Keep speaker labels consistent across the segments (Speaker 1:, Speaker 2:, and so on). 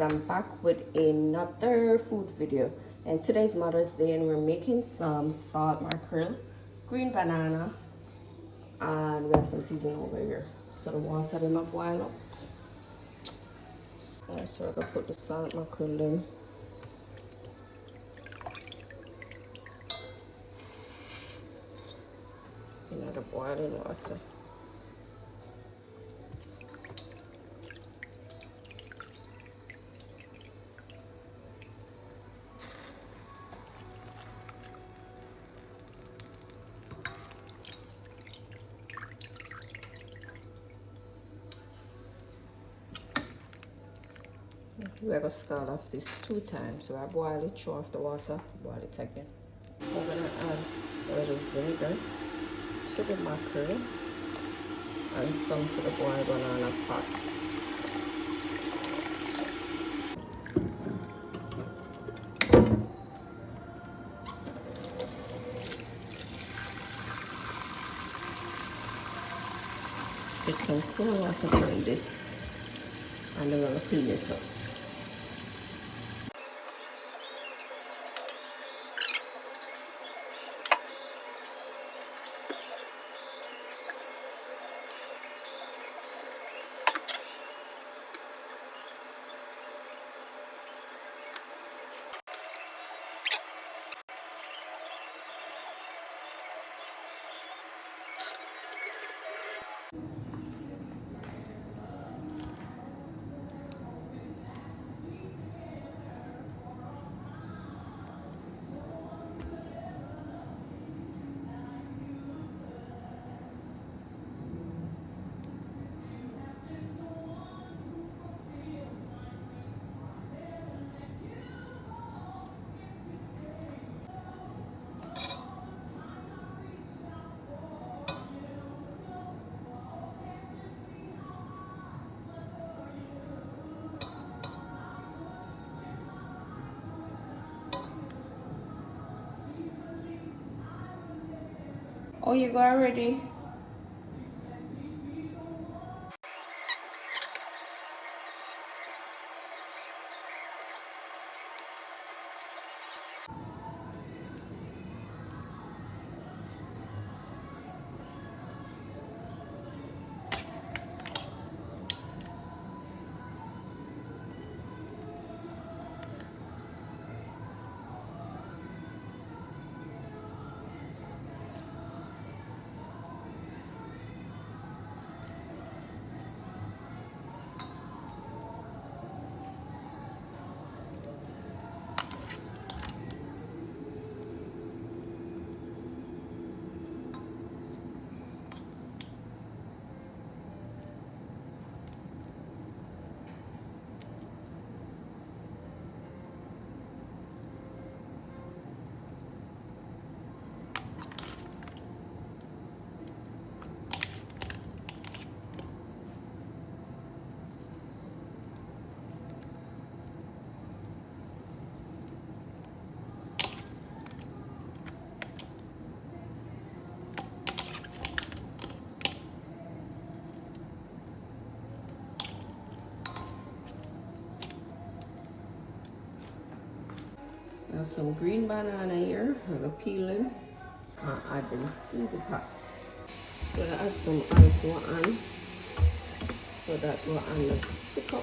Speaker 1: I'm back with another food video, and today's Mother's Day and we're making some salt mackerel, green banana, and we have some seasoning over here. So the water them up boil up. So I'm gonna put the salt mackerel in. In the boiling water. We're going to start off this 2 times. So I boil it, throw off the water, boil it again. So I'm going to add a little vinegar to the mackerel and some to the boiled banana pot. Get some cool water in this and then we're going to clean it up. Oh, you go already? I have some green banana here. I'm going to peel them and add them to the pot. So I add some oil to our hand so that our hand will stick up.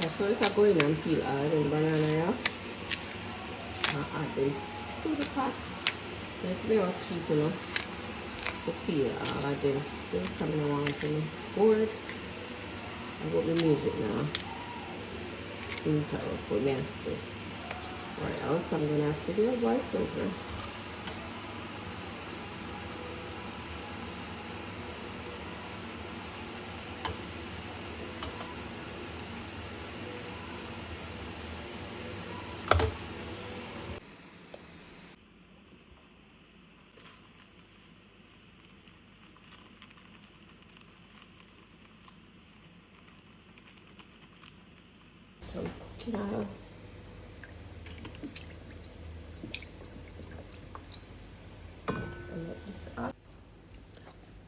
Speaker 1: So let's go in and peel all the banana here. And add them to the pot. Let's be able to keep, you know, to peel all of them. Still coming around to me. Board. I got the music now. Interrupt with me and see. Alright, also I'm gonna have to do a voiceover. So cooking out.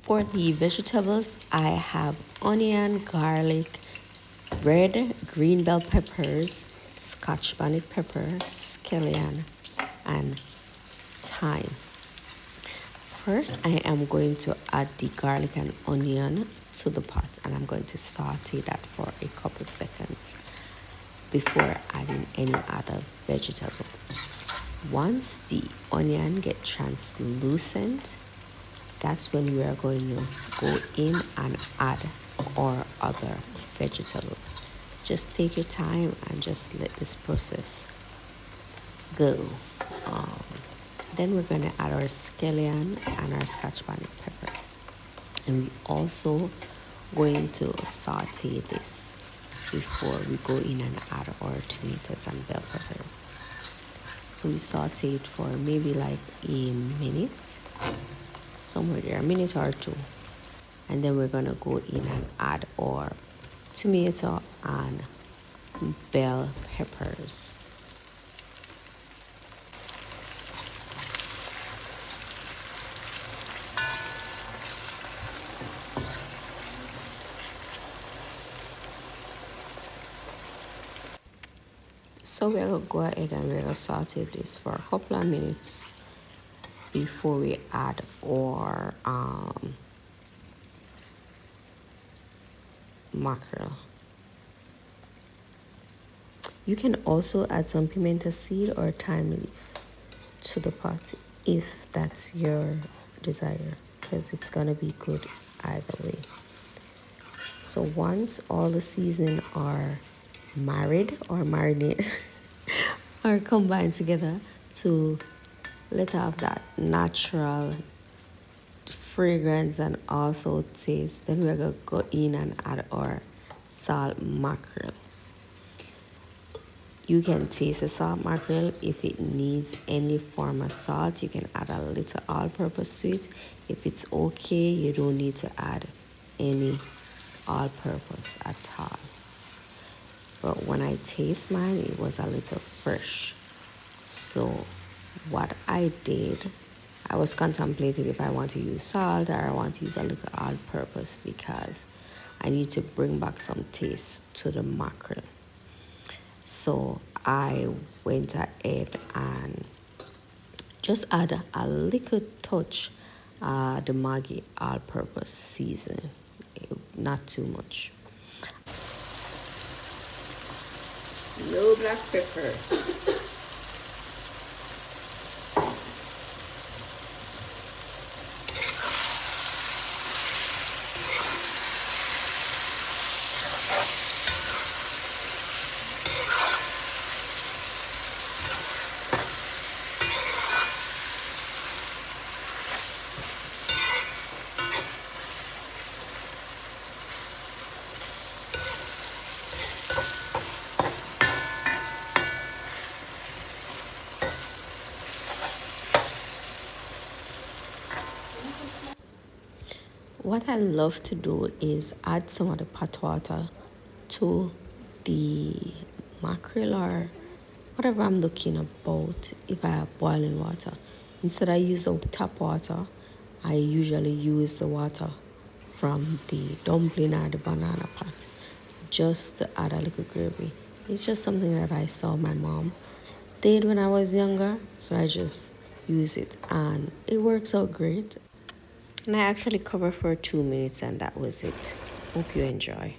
Speaker 1: For the vegetables, I have onion, garlic, red, green bell peppers, scotch bonnet pepper, scallion, and thyme. First, I am going to add the garlic and onion to the pot, and I'm going to saute that for a couple seconds before adding any other vegetable. Once the onion gets translucent, that's when we are going to go in and add our other vegetables. Just take your time and just let this process go. Then we're going to add our scallion and our scotch bonnet pepper. And we also going to saute this before we go in and add our tomatoes and bell peppers. So we saute it for maybe like a minute, somewhere there, a minute or two. And then we're gonna go in and add our tomato and bell peppers. So we're gonna go ahead and we're gonna saute this for a couple of minutes before we add our mackerel. You can also add some pimento seed or thyme leaf to the pot if that's your desire, because it's gonna be good either way. So once all the seasoning are married or marinate or combined together to let off that natural fragrance and also taste, then we're gonna go in and add our salt mackerel. You can taste the salt mackerel. If it needs any form of salt, you can add a little all-purpose to it. If it's okay, you don't need to add any all-purpose at all. But when I taste mine, it was a little fresh. So what I did, I was contemplating if I want to use salt or I want to use a little all-purpose because I need to bring back some taste to the mackerel. So I went ahead and just add a little touch the Maggi all-purpose seasoning, not too much. No black pepper. What I love to do is add some of the pot water to the mackerel or whatever I'm looking about if I have boiling water. Instead I use the tap water, I usually use the water from the dumpling or the banana pot just to add a little gravy. It's just something that I saw my mom did when I was younger, so I just use it and it works out great. And I actually covered for 2 minutes and that was it. Hope you enjoy.